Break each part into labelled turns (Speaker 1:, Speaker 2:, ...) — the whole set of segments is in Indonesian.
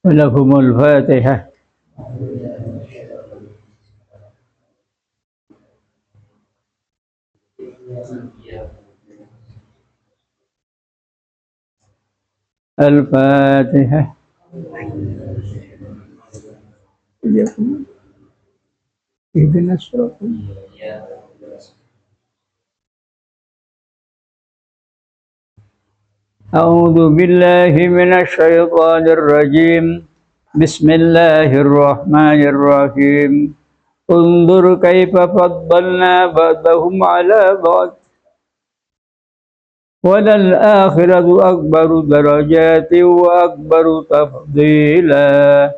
Speaker 1: Walahumul Fatihah. Al-Fatihah. Ihdinas siratal A'udzu billahi minasy syaithanir rajim. Bismillahirrahmanirrahim. Unzur kaifa faddalna ba'dahum 'ala ba'd. Walal akhiratu akbaru darajatin wa akbaru tafdila.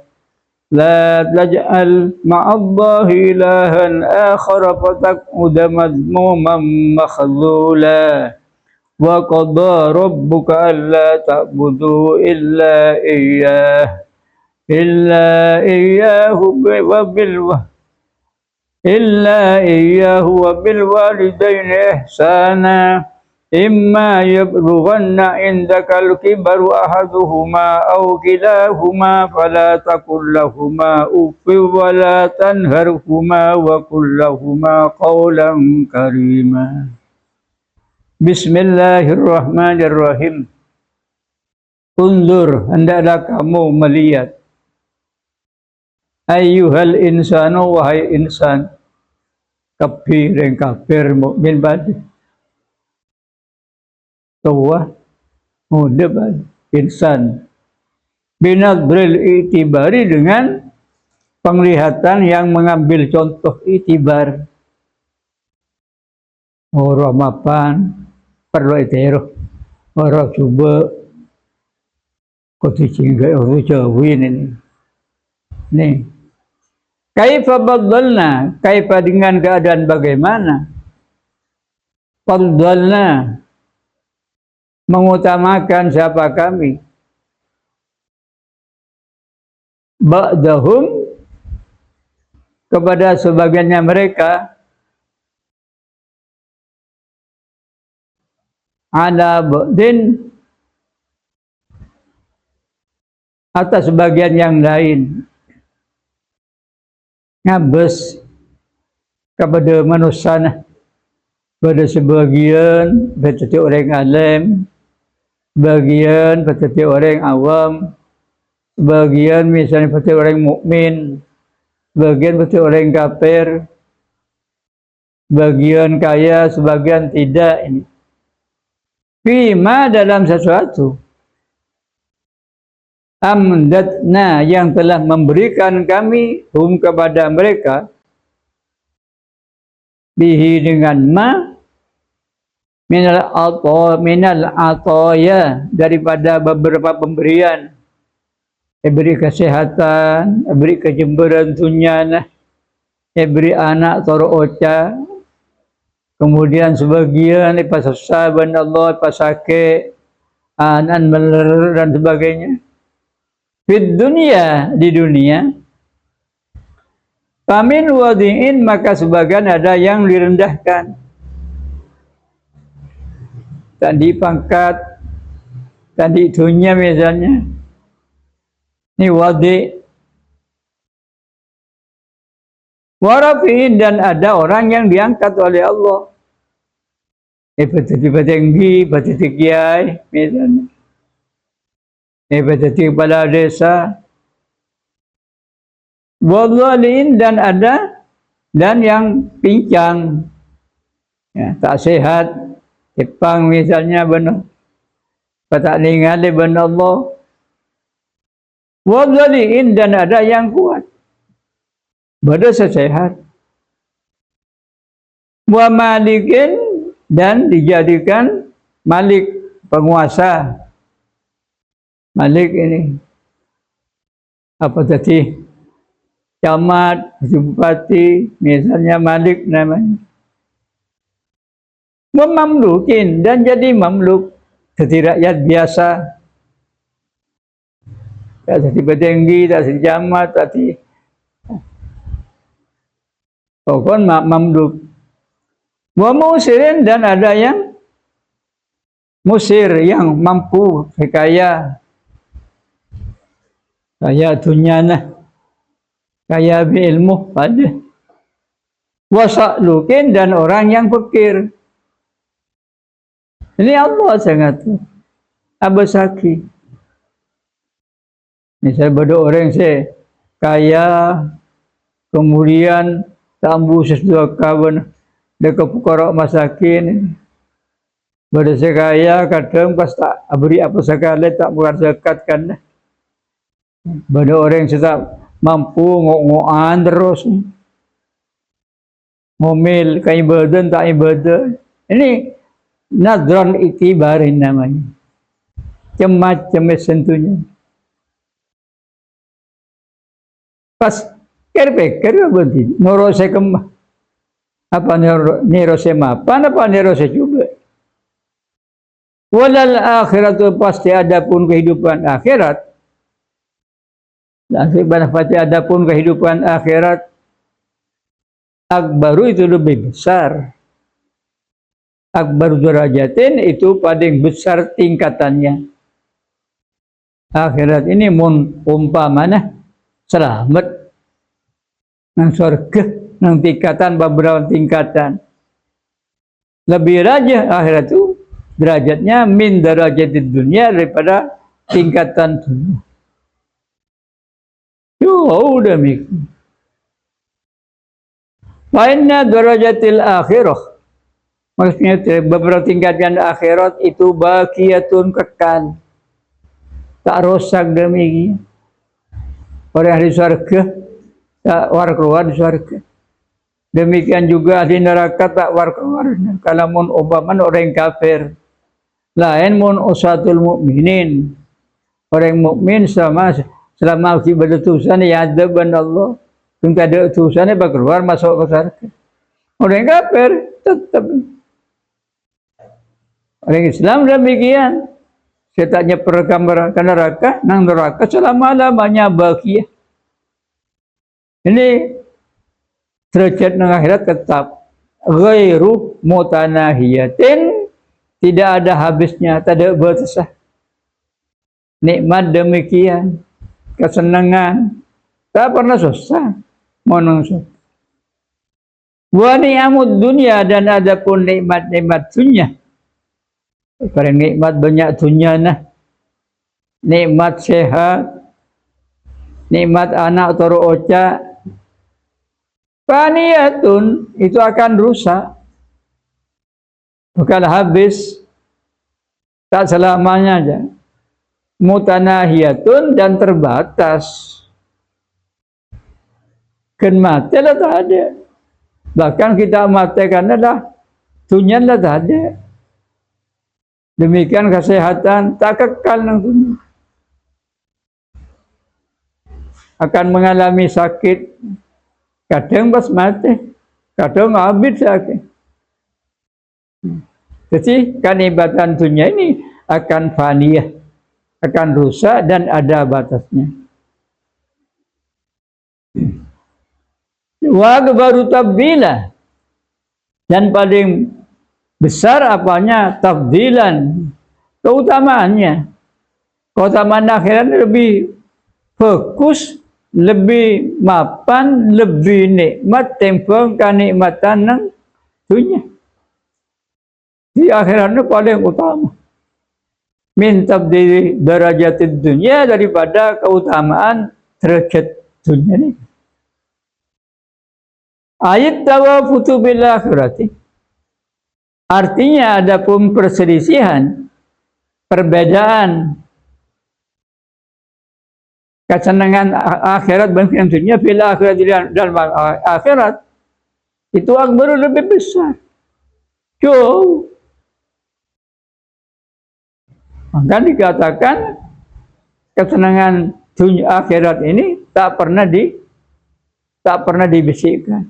Speaker 1: La taj'al ma'allahi ilahan akhara fataq'uda madmuman makhdhula. Wa qadha rabbuka alla ta'budu illa iyyahu wa bil walidayni ihsana imma yablughanna indakal kibaru ahaduhuma aw kilahuma fala taqul lahumā uffin wa la tanharhumā wa qul lahumā qawlan karīmā. Bismillahirrahmanirrahim. Unzur, hendaklah kamu melihat. Ayyuhal insanu, wahai insan. Kafir dan kafir mukmin badi. Tua, muda badi. Insan. Binadril itibari, dengan penglihatan yang mengambil contoh itibar. Orang mapan. Perlu itu, orang coba kau tinggal orang jauhin ini. Nih, kaifa baddalna, kaifa dengan keadaan bagaimana? Baddalna, mengutamakan siapa kami? Ba'dahum, kepada sebagiannya mereka. Ala ba'din, atas sebagian yang lain. Ngabes kepada manusia, pada sebagian berarti orang alim, bagian berarti orang awam, bagian misalnya berarti orang mukmin, bagian berarti orang kafir, bagian kaya, sebagian tidak. Ini fima, dalam sesuatu. Amdatna, yang telah memberikan kami kepada mereka, bihi, dengan ma, minal ataya, daripada beberapa pemberian. Beri kesehatan, beri kejemberan tunyan, beri anak toro oca. Kemudian sebagian pas saban Allah, pas sakit, anan meler dan sebagainya. Fid dunia, di dunia. Famin wadi'in, maka sebagian ada yang direndahkan. Tadi pangkat, tadi dunia misalnya. Ini wadi'. Warafi'in, dan ada orang yang diangkat oleh Allah. Berarti tinggi, berarti kiai, misalnya. Berarti kepala desa. Wadhalin, dan ada, dan yang pincang, ya, tak sehat, Jepang misalnya, benar. Tak ingat benar Allah. Wadhalin, dan ada yang kuat, berasa sehat. Wa malikin, dan dijadikan malik, penguasa. Malik ini apa tadi? Camat, bupati, misalnya malik namanya. Memamlukin, dan jadi mamluk, jadi rakyat biasa. Tak jadi petinggi, tak jadi camat, tadi. Pokoknya mamluk. Wa musirin, dan ada yang musir, yang mampu, kaya. kaya dunyana, kaya berilmu pada wasaklukin dan orang yang fakir. Ini Allah sangat abasaki. Misal pada orang saya kaya, kemudian tambu sesuatu kawan dekat pukara masakin. Pada saya kaya kadang pas tak beri apa sekali tak buat zakat kan. Pada orang saya mampu ngok-ngokan terus. Ngomel ke ibadah tak ibadah. Ini nadran itibarin namanya. Cemas-cemas tentunya. Pas kerpe berhenti. Norose kemah. Apa nerose mapan, apa nerose juga. Walal akhiratu pasti ada pun kehidupan akhirat. Pasti ada pun kehidupan akhirat. Akbaru itu lebih besar. Akbar darajatin itu paling besar tingkatannya. Akhirat ini mun umpamana selamat nang surga nang tingkatan beberapa tingkatan. Lebih raja akhirat itu derajatnya min darajatid dunia daripada tingkatan dunia. Yo demikian. Wa inna darajatil akhirah. Maksudnya beberapa tingkatan akhirat itu baqiyatun kekal. Tak rosak demikian. Orang ahli surga tak war keluar di surga. Demikian juga ahli neraka tak war keluar. Kalau mun umpaman orang kafir. Lain mun usatul mukminin. Orang mukmin selama berdosa ya adaban Allah. Tunggu ada utusannya bakal keluar masuk ke surga. Orang kafir tetap. Orang Islam demikian. Setannya perekam ke neraka, nang neraka selama-lamanya bahagia. Ini derajat nang akhirat tetap. Ghairu mutanahiyatin, tidak ada habisnya, tak ada batasnya. Nikmat demikian, kesenangan, tak pernah susah. Monong. Wa ni'amud dunia dan ada pun nikmat-nikmat dunia. Karena nikmat banyak dunia nah. Nikmat sehat, nikmat anak toro oca. Faniyatun itu akan rusak. Bukan habis. Tak selamanya aja. Mutanahiyatun dan terbatas. Kan mati lah tak ada. Bahkan kita mati karena dah dunia lah tak ada. Demikian kesehatan tak kekal nang dunia. Akan mengalami sakit. Kadang pas mati, kadang habis sakit. Jadi kanibatan dunia ini akan faniyah, akan rusak dan ada batasnya. Wa baru tabdila dan paling besar apanya tabdilan keutamaannya. Keutamaan akhirat lebih fokus, lebih mapan, lebih nikmat tempong kenikmatan nang dunia. Di akhiratnya paling utama. Min tabdil darajatid dunia daripada keutamaan derajat dunia ini. Ayat tawafutu bil akhirati. Artinya ada pun perselisihan, perbedaan kesenangan akhirat dan dunia bil akhirat dalam akhirat itu akbar lebih besar. Jauh. Maka dikatakan kesenangan dunia akhirat ini tak pernah dibisikkan.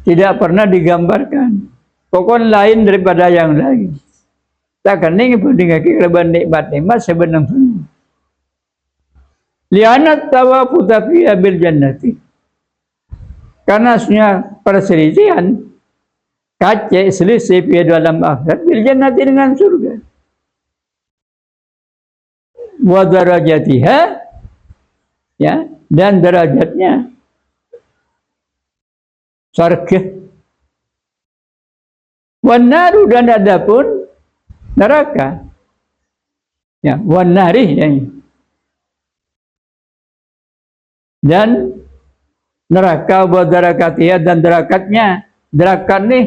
Speaker 1: Tidak pernah digambarkan. Pokok lain daripada yang lain. Tak kening dengan kelebihan nikmat-nikmat sebenarnya. Lianat tawafu fi bil jannati. Karena sebenarnya perselisihan kace selisih di dalam akhirat bil jannati dengan surga. Wa darajatiha ya, dan derajatnya surga. Wanaru, dan adapun neraka, ya, wanari, ya. Dan neraka wa darakatiyah, dan derakatnya, derakat nih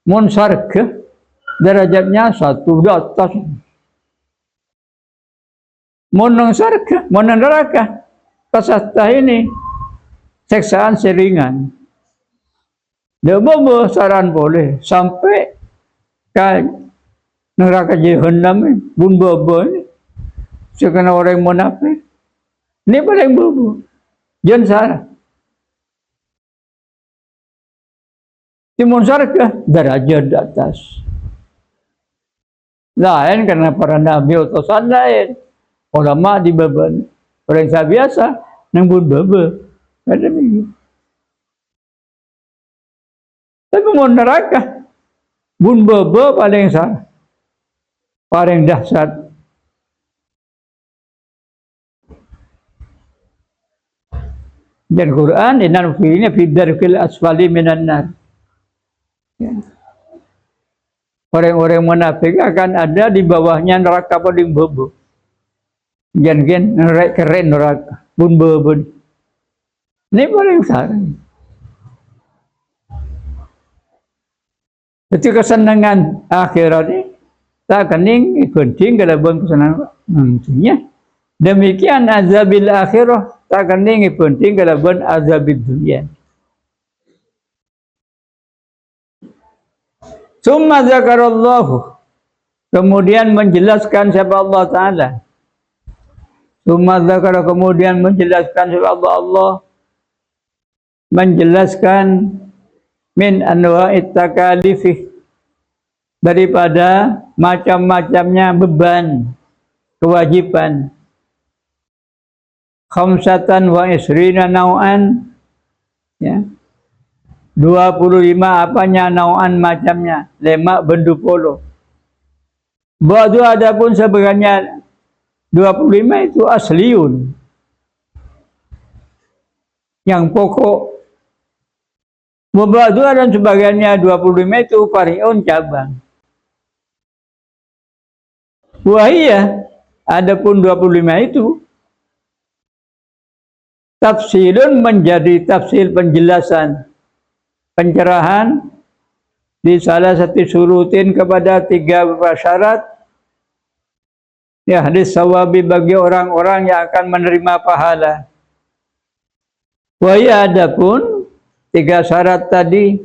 Speaker 1: mun surga derajatnya satu di atas. Mun surga, mun neraka kasasta ini seksaan seringan. Dia bobo saran boleh sampai ke neraka Jahannam bun bobo ini. Sekena orang munafik. Ini paling bobo. Jangan salah. Timun surga derajat di atas. Lain karena para nabi utusan lain. Ulama di beban. Orang biasa nang bun bobo. Ada begitu. Tapi mau neraka bun bobo paling salah. Paling dahsyat. Dan Quran inal fi'ilnya fi darkil asfali minan nar. Ya. Orang-orang munafik akan ada di bawahnya neraka paling bobo. Jangan keren neraka bun bobo. Ini paling salah. Jadi kesenangan akhirat ini tak kening gunting kalaupun kesenangan nantinya. Demikian azabil akhirah tak kening gunting kalaupun azabil dunia. Summa zakarallahu, kemudian menjelaskan siapa Allah Ta'ala. Summa zakara, kemudian menjelaskan siapa Allah menjelaskan min anwa'it takalifih, daripada macam-macamnya beban, kewajiban. Khamsatan wa isrina nau'an, ya, 25 apanya nau'an macamnya, lemak bendu polo. Ba'du adapun sebenarnya 25 itu asliun, yang pokok. Ba'du dan sebagainya 25 itu fari'un, cabang. Wahiyah, adapun 25 itu tafsilun, menjadi tafsil, penjelasan, pencerahan di salah satu surutin kepada 3 syarat, ya, hadis sawabi, bagi orang-orang yang akan menerima pahala. Wahiyah, adapun 3 syarat tadi,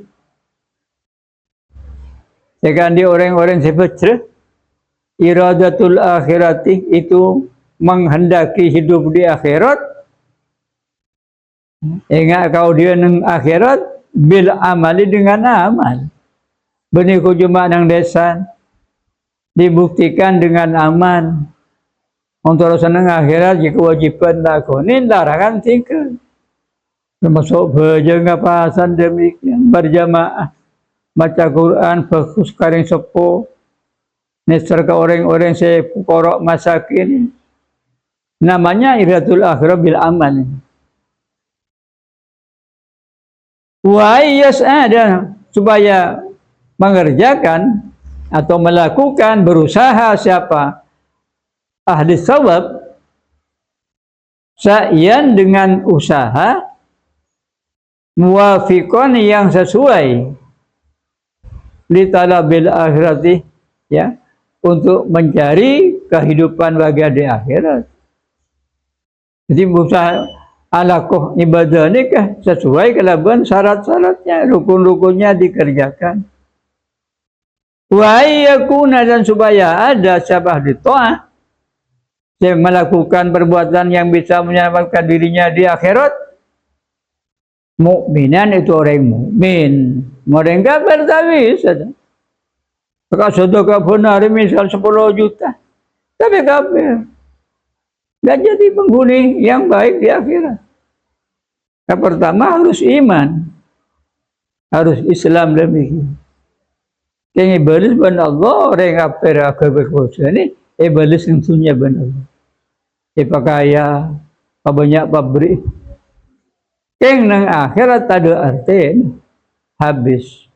Speaker 1: jika di orang-orang seperti iradatul akhirati, itu menghendaki hidup di akhirat. Ingat kau dia neng akhirat bil amali, dengan amal. Beniku cuma nang desa dibuktikan dengan amal. Untuk senang akhirat jika kewajiban lakonin, larangan tinggal. Termasuk berjaga pasan demikian, berjamaah, baca Quran, fokus karing sepo, nisar ke orang-orang sepukorok masakin. Namanya iradatul akhirah bil amal. Wa'iyas ada, supaya mengerjakan atau melakukan, berusaha siapa ahli sawab, sa'yan dengan usaha, muwafiqan yang sesuai, li talabil akhirati, ya, untuk mencari kehidupan bagi di akhirat. Jadi berusaha alakoh ibadah nikah sesuai kelaban syarat-syaratnya, rukun-rukunnya dikerjakan. Wa yakuna, dan supaya ada sabah di ta'ah, yang melakukan perbuatan yang bisa menyelamatkan dirinya di akhirat. Mukminan, itu orang mukmin. Orang kafir tapi bisa. Kalau sedekah benar misal 10 juta, tapi kafir, nggak jadi penghuni yang baik di akhirat. Yang pertama harus iman, harus Islam demikian. Yang iblis benar Allah, orang kafir agak berkuasa ini iblis yang sunyi benar Allah. Pakaya, banyak pabrik. Keng nang akhirat ada arti habis.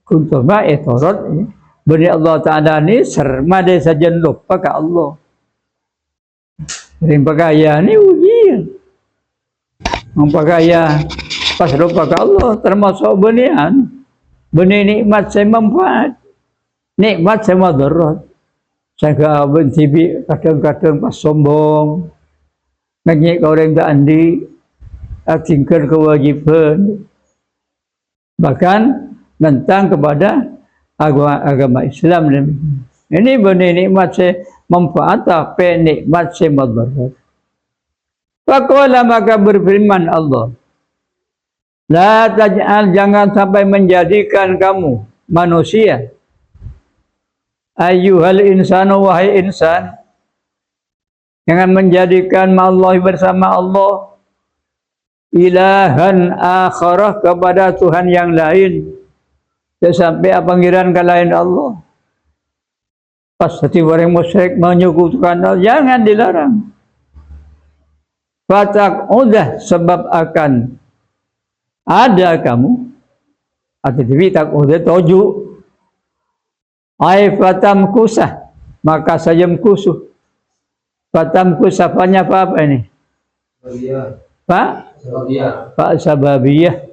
Speaker 1: Kuntuma etorot beri Allah Ta'ala ni serma dia saja lupa ke Allah. Ring pagaya ni ujian. Mempagaya pas lupa ke Allah termasuk benian. Benih nikmat saya manfaat. Nikmat saya madarat. Saya bentibi kadang-kadang pas sombong. Nangik orang tak andi. Tingkir kewajiban. Bahkan tentang kepada agama Islam. Ini benih nikmat saya manfaat tapi nikmat saya madarat. Faqala maka berfirman Allah. La taj'al, jangan sampai menjadikan kamu manusia. Ayyuhal insanu, wahai insan. Jangan menjadikan Allah bersama Allah. Ilahan akharah, kepada Tuhan yang lain. Sampai panggilan ke lain Allah. Pas setiap orang musyrik menyekutukan Allah, jangan dilarang. Fatak udah, sebab akan ada kamu atau tak udah toju ai fatam kusah, maka saja kusuh. Fatam kusah apa ini? Pak sababiyah.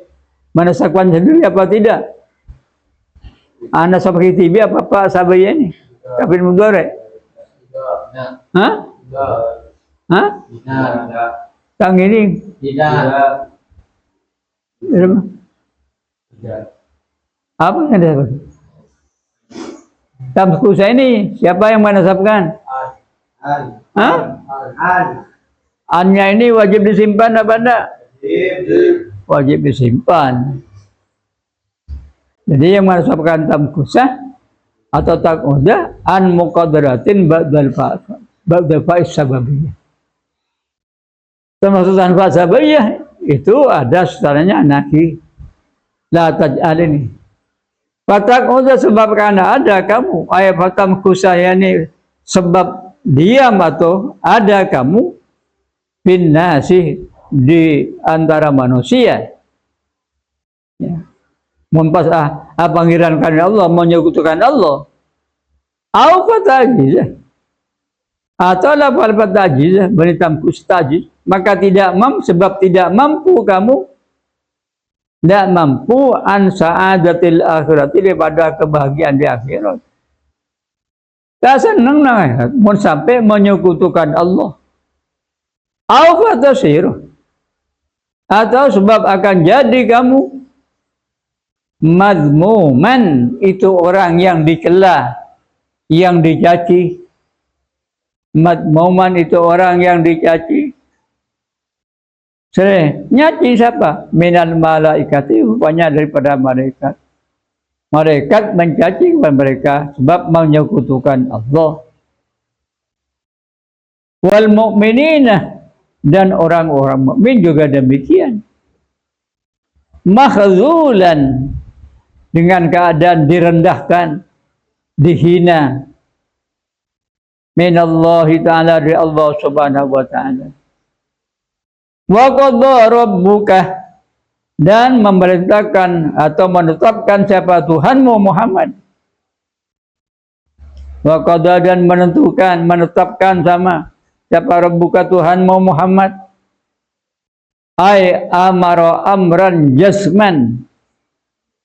Speaker 1: Mana sakwan sendiri apa tidak? Anda seperti tibi apa Pak sababiyah ini? Kafir mudhari. Hah? Hah? Tang ini? Tidak. Apa yang ada? Tamkusa ini siapa yang menasabkan? Hah? Annya ini wajib disimpan apa enggak? Wajib disimpan. Jadi yang menasabkan tamkusa atau takuda an muqaddaratin ba'dal fa'is sababiyah. Termasuk tanpa sababiyah itu ada setelahnya naki. La taj'al ini. Fatak udah, sebab karena ada kamu. Ayat fatam kusaya ini sebab diam atau ada kamu bin nasi, di antara manusia. Ya. Mempas panggilan karena Allah, menyekutukan Allah. Au fatajizah. Atau lafal fatajizah, beritam kustajiz. Maka tidak sebab tidak mampu kamu, tidak mampu an sa'adatil akhirat, daripada kebahagiaan di akhirat. Tak senang nak mau sampai menyekutukan Allah. Atau sebab akan jadi kamu mazmuman, itu orang yang dicela, yang dicaci. Mazmuman itu orang yang dicaci. Nyaci siapa? Minal malaikati, rupanya daripada malaikat. Malaikat mencaci mereka sebab menyekutukan Allah. Wal mu'minina, dan orang-orang mukmin juga demikian. Makhzulan, dengan keadaan direndahkan, dihina. Minallahi ta'ala, dari Allah subhanahu wa ta'ala. Wa qadha rabbuka, dan memerintahkan atau menetapkan siapa Tuhanmu Muhammad. Wa qadha, dan menetapkan sama siapa Rabbuka Tuhanmu Muhammad. Ai amara amran jasman,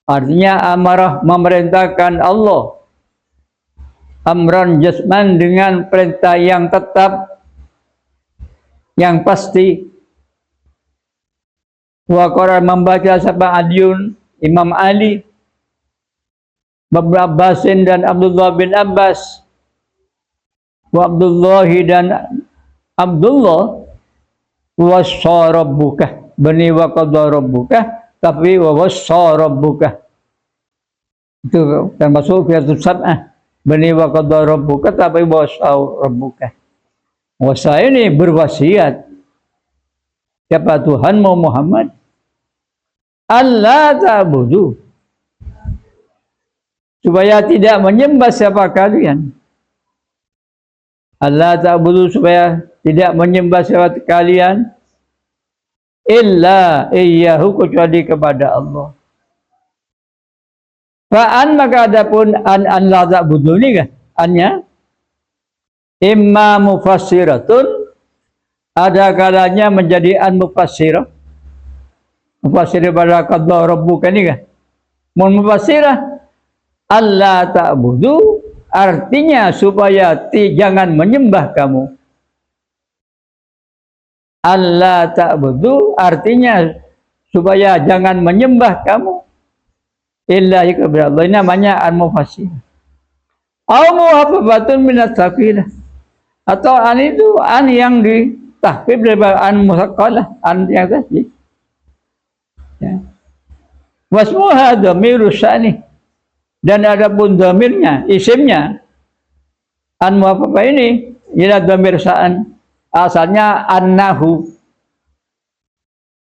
Speaker 1: artinya amarah memerintahkan Allah. Amran jasman, dengan perintah yang tetap, yang pasti. Wa qara, membaca sab'a Aliun, Imam Ali, Ibnu Abbasin, dan Abdullah bin Abbas, wa Abdullahi, dan Abdullah, wassa rabbuka, bani wa qadha rabbuka, tapi wa wassa rabbuka, itu termasuk fiatus sab'ah, bani wa qadha rabbuka, tapi wassa rabbuka. Wassa ini berwasiat siapa Tuhanmu Muhammad, Allah ta'budu, supaya tidak menyembah siapa kalian. Allah ta'budu, supaya tidak menyembah sesuatu kalian illa iyyahu, kecuali kepada Allah. Fa'an, maka adapun an la ta'budu ni kan annya imma mufassiratun, ada kalanya menjadi an mufassirah. Mufassirah pada qadha rabbuka ni kan. Mun mufassirah alla ta'budu artinya supaya jangan menyembah kamu. Alla ta'budu artinya supaya jangan menyembah kamu illa kepada Allah. Ini namanya al-mufassir. Au muhaffafatun minat tsaqilah. Atau an itu an yang ditahfif daripada an musaqqalah, an yang tadi. Ya. Wasmuha dhamiru sya'ni. Dan adapun dhamirnya, isimnya an muhaffafah ini ialah dhamir sya'an. Asalnya annahu.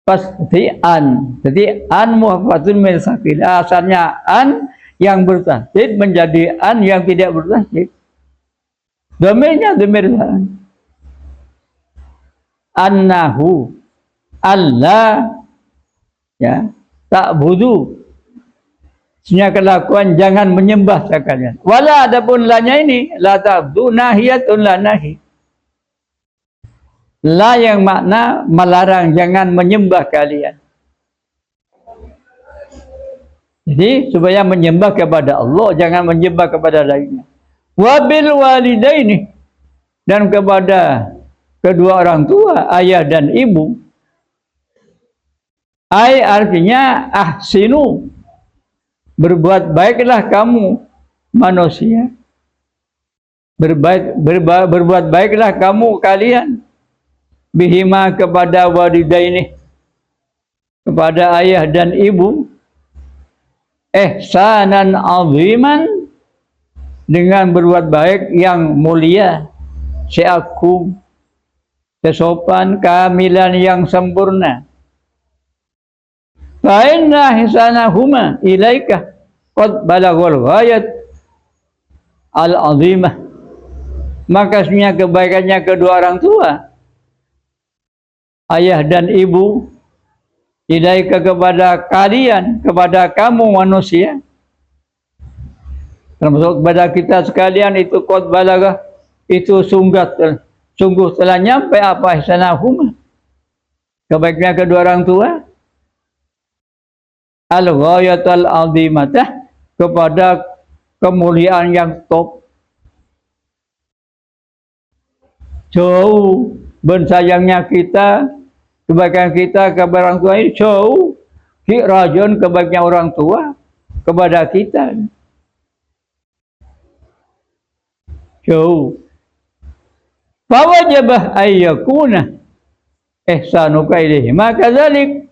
Speaker 1: Pasti an. Jadi an muhaffatun min sakil. Asalnya an yang bertasydid menjadi an yang tidak bertasydid. Dhamirnya dhamir sya'an. Annahu Allah ya ta'budu, sebenarnya kelakuan jangan menyembah sekalian. Wala adapun lanya ini la ta'budu nahiyatun la nahi. La yang makna melarang, jangan menyembah kalian. Jadi supaya menyembah kepada Allah, jangan menyembah kepada lainnya. Wabil walidaini, dan kepada kedua orang tua, ayah dan ibu. Ai artinya ahsinu, berbuat baiklah kamu manusia. Berbuat baiklah kamu kalian. Bihima, kepada walidaini, kepada ayah dan ibu. Ihsanan aziman, dengan berbuat baik yang mulia, seagung, sesopan, kamilan yang sempurna. Fa inna ihsanahuma ilaika qad balaghal ghayat al-azimah. Maka sebenarnya kebaikannya kedua orang tua, ayah dan ibu, ilaika kepada kalian, kepada kamu manusia, termasuk kepada kita sekalian, itu qad balagha, itu sungguh telah nyampe apa ihsanahuma, kebaikannya kedua orang tua, al-ghayatul azimatah, kepada kemuliaan yang top. Jauh bersayangnya kita, kebaikan kita kepada orang tua ini jauh rajon kebaikan orang tua kepada kita. Jauh. Fawajibah ayyakuna ihsanuka ilaihi. Maka zalik,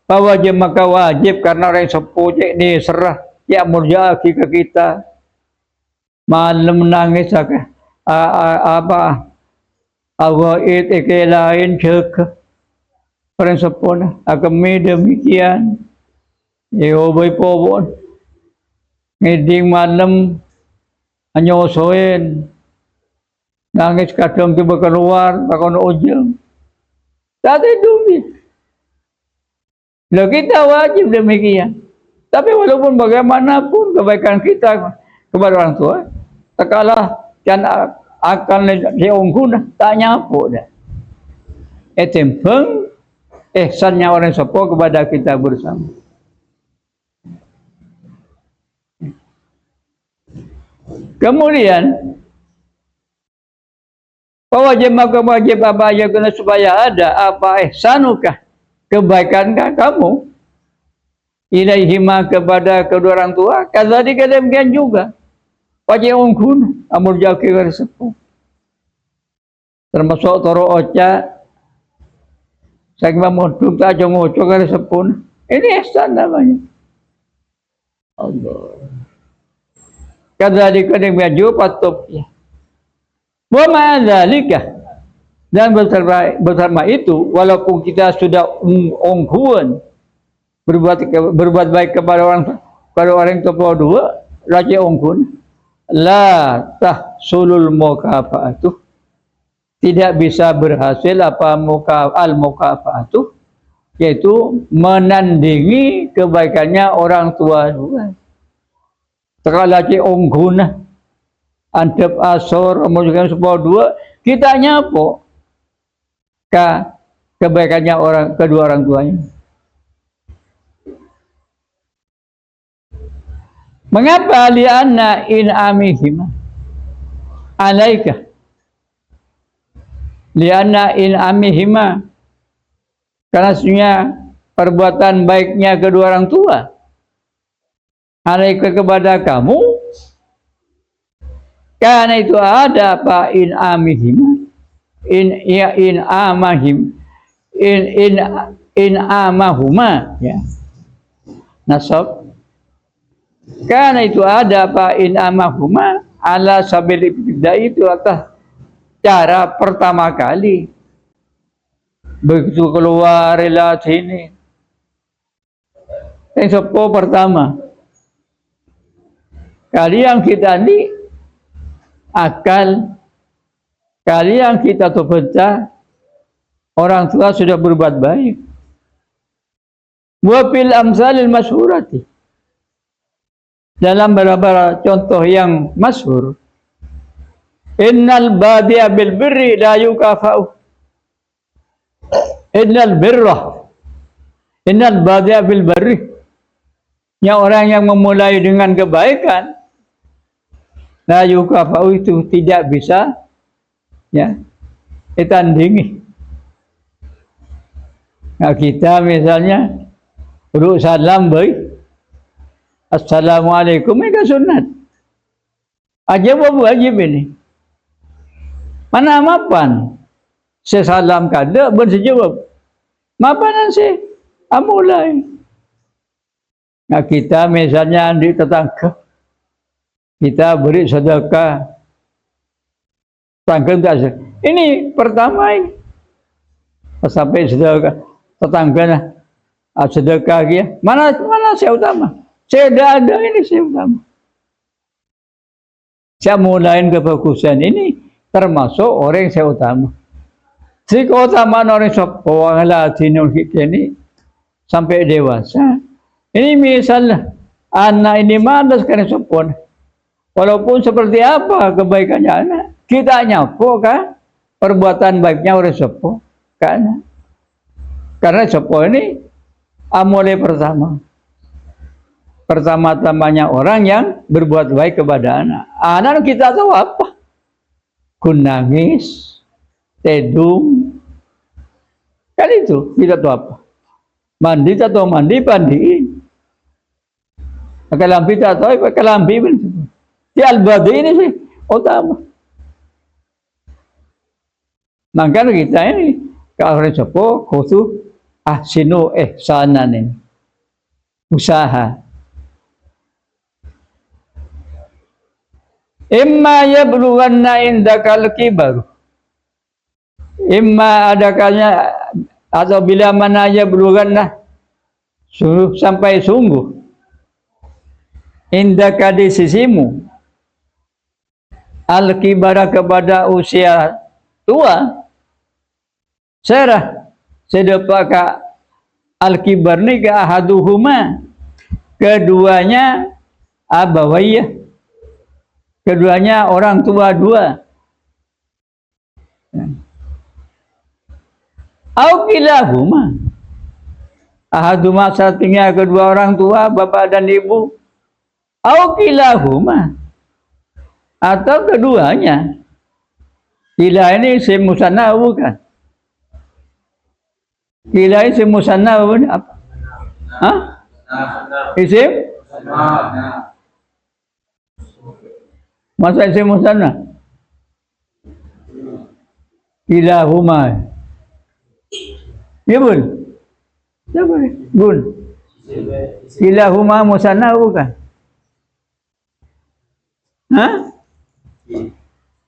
Speaker 1: fawajib, maka wajib, karena orang sepuh ini serah ya murja ke kita. Malam menangis apa await lain cek orang sepuh kami demikian. Yo boy pobon ngiding malam anyosoin nangis kadang tiba keluar bakal ujung tadi duit. Loh, kita wajib demikian. Tapi walaupun bagaimanapun kebaikan kita kepada orang tua, tekalah kan akan diunggul tak nyapu dah. Etempeng ihsannya orang sepuh kepada kita bersama. Kemudian wajib apa aja kena supaya ada apa ihsanukah, kebaikankah kamu ilaihima, kepada kedua orang tua, kadzalika demikian juga wajib ungkun amur jauh ke sepuh, termasuk toro oca saya mau tak jangan oca ke sepuh, ini ihsan namanya. Allah kadzalika demikian juga patutnya. Wa ma'adzalika, dan bersama itu, walaupun kita sudah ungkuan berbuat baik kepada orang tua dua, raja ungkun la tahsulul mukafaatuh, tidak bisa berhasil apa al-mukafa'atu, yaitu menandingi kebaikannya orang tua dua. Sekali ongguna antep asor menunjukkan sebuah dua, kita nyapo kebaikannya kedua orang tuanya. Mengapa li'anna in amihima alaika? Li'anna in amihima, karena sebenarnya perbuatan baiknya kedua orang tua alaika kepada kamu, karena itu ada apa in amihima, in amahim, in amahuma, ya nasab. Karena itu ada apa in amahuma ala sabil ibtidai, itu atas cara pertama kali begitu keluar relasi ini. Yang sepo pertama kali yang kita ini akal, kali yang kita tuh pecah orang tua sudah berbuat baik. Wa fil amsalil masyhurati, dalam beberapa contoh yang masyhur, innal badi'a bil birri la yukafa'u, innal badi'a bil birri, yang orang yang memulai dengan kebaikan, la yukafa'u, itu tidak bisa ya ditandingi. Nah, kita misalnya urut salam baik, assalamualaikum, ini kan sunat. Aja wajib ini. Mana mapan? Saya salam kada, ben sejawab. Mapanan sih? Amulai. Nah, kita misalnya di tetangga, kita beri sedekah. Tetangga ini pertama ini. Sampai sedekah tetangga sedekah dia. Mana saya utama? Saya ada ini saya utama. Saya mulain kefokusan ini termasuk orang yang saya utama. Si keutamaan orang sepuh latih ini sampai dewasa. Ini misalnya anak ini malas karena sepuh. Walaupun seperti apa kebaikannya anak, kita nyapo kan perbuatan baiknya orang sepuh kan. Karena sepuh ini amole pertama-tamanya orang yang berbuat baik kepada anak. Anak kita tahu apa? Kun nangis, tedung, kan itu kita tahu apa? Mandi atau mandiin. Kelambi tak tahu, kelambi pun. Di al-badi ini sih utama. Maka kita ini kalau sepuh khusus ahsinu ihsanan ini. Usaha. Imma yablughanna indakal kibar. Imma adakalnya atau bila mana yablughanna sampai sungguh indaka di sisimu al-kibara kepada usia tua, serah sedepaka al-kibar ni ke ahaduhuma, keduanya abawayah, keduanya orang tua dua. Au kilahuma, ahaduma satunya kedua orang tua, bapak dan ibu. Au kilahuma, atau keduanya. Kila ini isim musanna bukan? Kila isim musanna bukan apa? Hah? Isim? Masa isim musanna? Kilahuma. Ya bun? Ya bun? Kilahuma musanna bukan? Hah?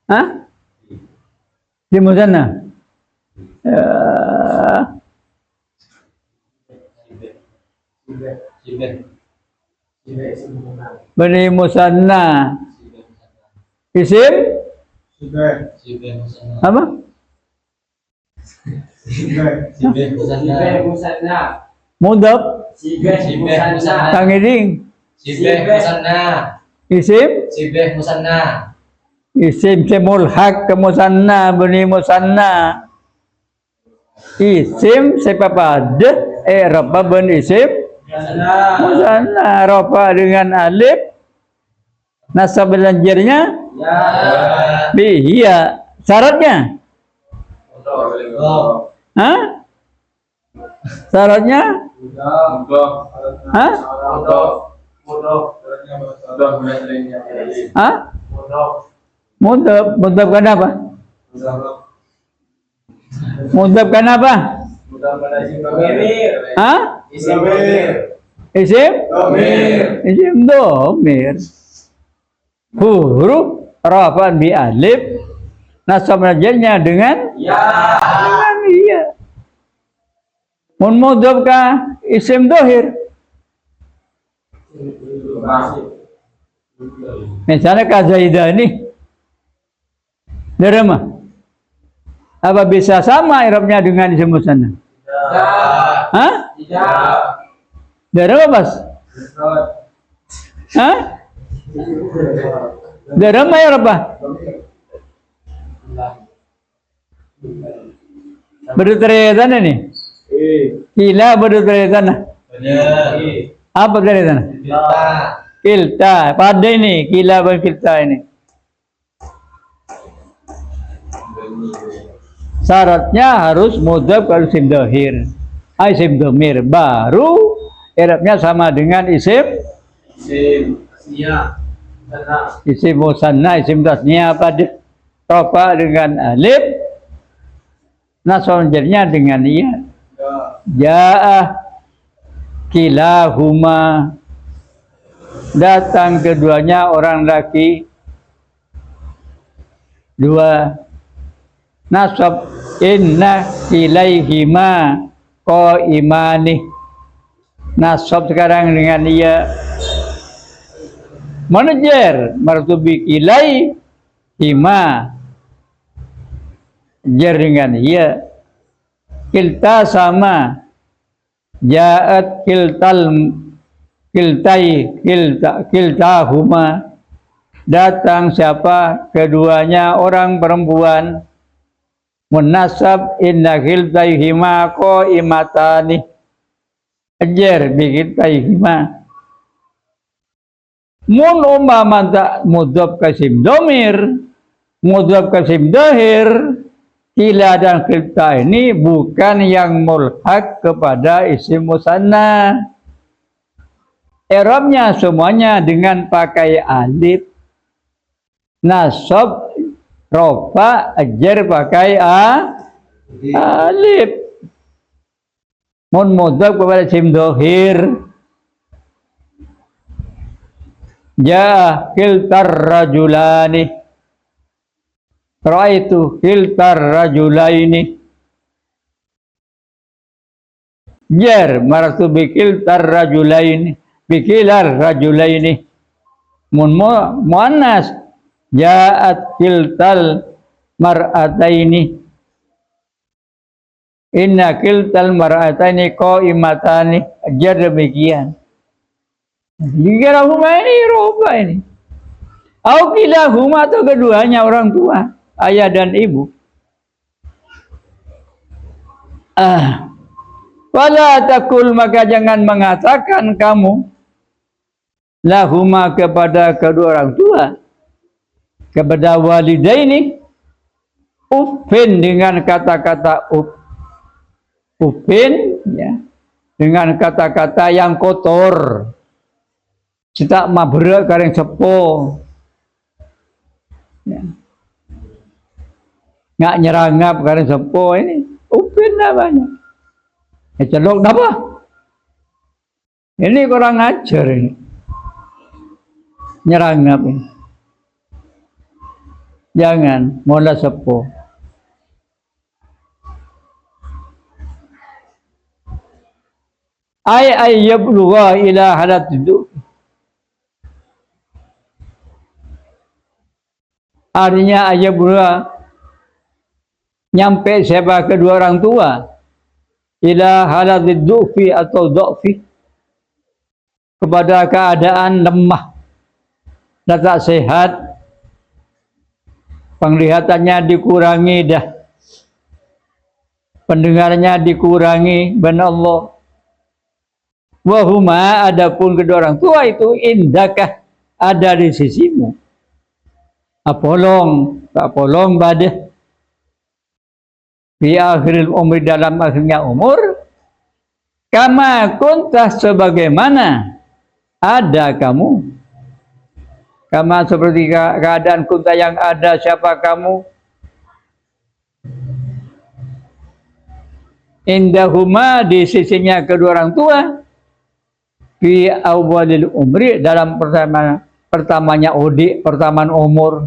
Speaker 1: Hah? Di musanna? Bani musanna. Isim? Apa?
Speaker 2: Sibeh musanna.
Speaker 1: Mudhaf
Speaker 2: Sibeh musanna.
Speaker 1: kang iding
Speaker 2: Sibeh musanna.
Speaker 1: isim
Speaker 2: Sibeh musanna.
Speaker 1: isim semulhak ke musanna bani musanna isim sepapada rafa ben isim musanna rafa dengan alif nasab lanjirnya
Speaker 2: Ya.
Speaker 1: iya syaratnya
Speaker 2: Mudhof.
Speaker 1: hah syaratnya hah hah mudhaf kenapa mudhaf kenapa hah isim isim domir huruf rafan bi alif nasab lanjirnya dengan iya mun mudhaf ka isim dohir misalnya ka zaidani derema apa bisa sama i'rabnya dengan isim musanna hah derema bas hah derema ya apa berteriatan ini kila berteriatan apa berteriatan kilta pada ini kila berkilta ini syaratnya harus mudhaf kalau isim dhahir isim dhamir baru i'rabnya sama dengan isim isim musanna isim tasniah pada rafa dengan alif nasab lanjutnya dengan iya ja'ah kilahuma datang keduanya orang laki dua nasab inna ilaihima qaimani nasab sekarang dengan iya manajer martubi ilai hima jer dengan iya kilta sama jaat kilta huma datang siapa keduanya orang perempuan munasab inna kiltaihima qaimatani ajar bikiltaihima mun umpama tak mudhaf kasim domir mudhaf kasim dahir kila dan kilta ini bukan yang mulhak kepada isim musanna i'rabnya semuanya dengan pakai alif nasab rafa ajar pakai alif mun mudhaf kepada isim dahir ja kiltar rajulani ra'aitu kiltar rajulaini jar maratu bikiltar rajulaini bikilar rajulaini mun muannas ja'at kiltal mar'ataini inna kiltal mar'ataini qaimatani jar demikian jika huma ini roba ini au kilahuma atau keduanya orang tua ayah dan ibu wala takul maka jangan mengatakan kamu lahuma kepada kedua orang tua kepada walidaini uffin dengan kata-kata uffin ya dengan kata-kata yang kotor cita mabra kareng sepo ya. Nggak nyerangap kareng sepo ini upin namanya celok apa ini kurang ajar ini nyerangap ini jangan mola sepo ay yabluwa ila halat itu artinya ayat berdoa nyampe siapa kedua orang tua ila haladid du'fi atau do'fi, kepada keadaan lemah dan tak sehat, penglihatannya dikurangi dah, pendengarnya dikurangi, benar Allah. Wahuma, adapun kedua orang tua itu indakah, ada di sisimu. Apolong, tak polong badeh. Di akhiril umri, dalam akhirnya umur. Kama kuntah, sebagaimana ada kamu. Kama, seperti keadaan kuntah yang ada siapa kamu. Indahuma, di sisinya kedua orang tua. Fi awalil umri, dalam pertamanya odi, pertamaan umur.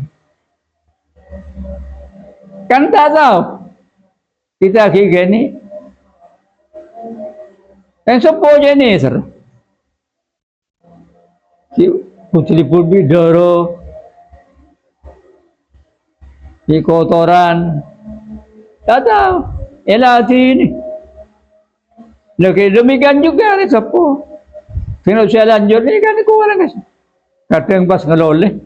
Speaker 1: Kan tak tahu kita gini yang sepuh jenis si putri putri doro di kotoran, tak tahu elati ini. Demikian juga ni sepuh. Kalau saya lanjut ni kan kurang kan. Kadang pas ngeloleh,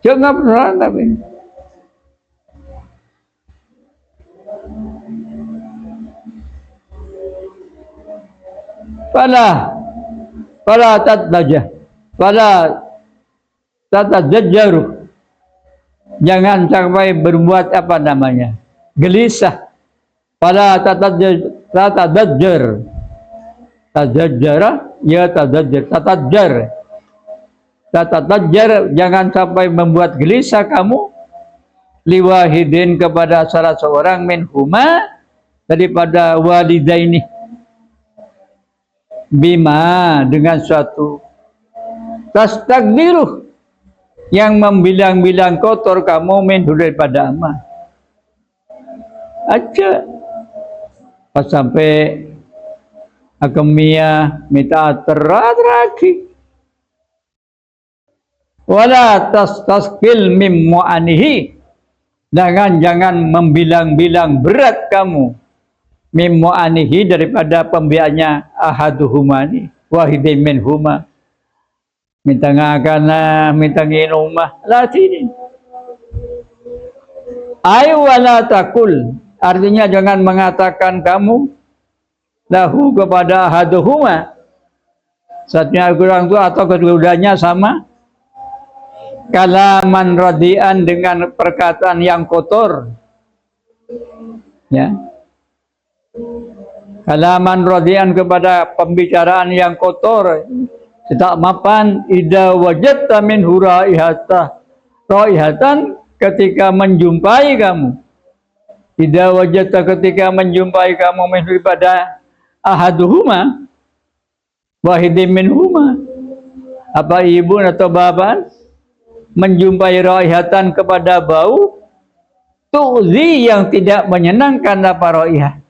Speaker 1: jangan pernah tapi. Fala tatadajjaru. Jangan sampai berbuat apa namanya, gelisah. Fala tatadajjar. Tadajjara, ya tatadajjar. Tatadajjar, jangan sampai membuat gelisah kamu liwahidin, kepada salah seorang minhuma, daripada walidaini, bima, dengan suatu tastagdiru, yang membilang-bilang kotor kamu minhu, daripada ama. Aja pas sampai akamia minta teraki. Wala tasqil mim mu'anihi, jangan membilang-bilang berat kamu mim mu'anihi, daripada pembiayanya ahaduhuma ni, wahidin minhuma, minta ngakana, minta nginumah lah sini. Ay wala takul, artinya jangan mengatakan kamu lahu, kepada ahaduhuma, satunya orang tua atau keduanya sama, kalaman radian, dengan perkataan yang kotor, ya, kalaman radian, kepada pembicaraan yang kotor, tidak mapan. Ida wajadta min raihatan, ketika menjumpai kamu. Ida wajadta, ketika menjumpai kamu min, daripada ahaduhuma, wahidin minhuma, apa ibu atau bapak, menjumpai raihatan, kepada bau, tu'zi, yang tidak menyenangkan apa raihah,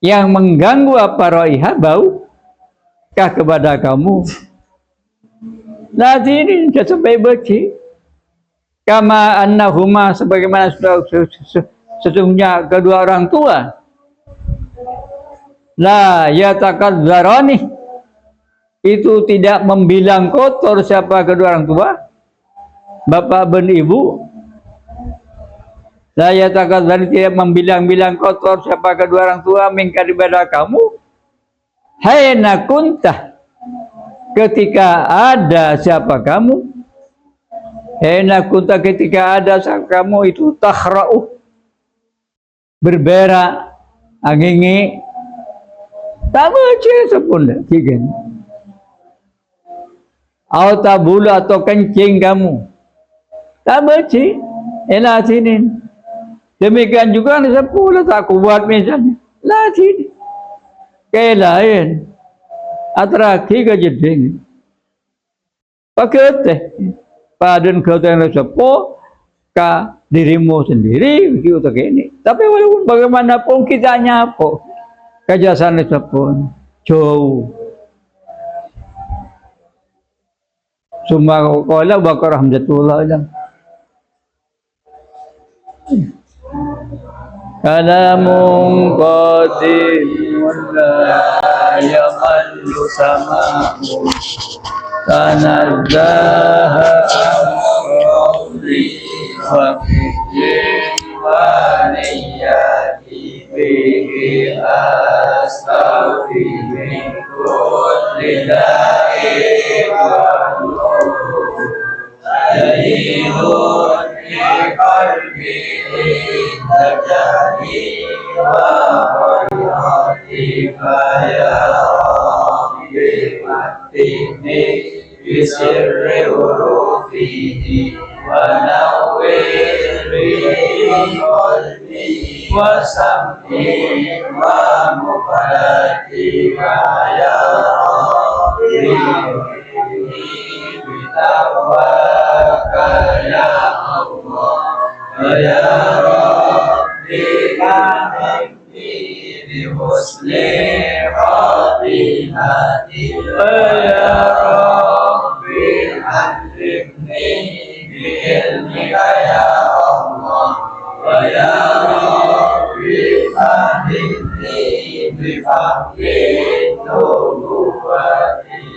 Speaker 1: yang mengganggu apa raihah, bau kah kepada kamu. Nah ini sampai baca kama annahuma, sebagaimana sesungguhnya kedua orang tua, la yatakadzarani, itu tidak membilang kotor siapa kedua orang tua, bapak dan ibu. La yatakadzarani, tidak membilang-bilang kotor siapa kedua orang tua, mingka, daripada kamu. Haina kuntah, ketika ada siapa kamu. Haina kuntah, ketika ada siapa kamu itu, takhra'u, berberak, angingi, tak baca sepun tiga. Atau bulu, atau kencing kamu, tak baca. Elah sini. Demikian juga ni sepuluh tak kuat misalnya. Lah sini. Kayak lain. Atraki ke jeding. Pakai teh. Padan kau yang sepuh ke dirimu sendiri begitu kayak ini. Tapi walaupun bagaimanapun kita nyapo. Kejasan sepun jauh. Cuma kalau bakar rahmatullah. kalamun qadimun la yamallu samahu tanazzaha amri wa fi'lin wa niyyati bihi astaghfi min kulli da'in wa Ayyuhun fi qalbi tajani wa hayati ya Rabbi matini bisirri hurufihi wa nawwir bi qalbi wa sam'i wa muqaddi ya Rabbi tawakkal ya Allah ya Rabbi ahamni bi husni khatimati ya Rabbi alimni bi ilmika ya Allah ya Rabbi fahimni bi fahmi nubuwati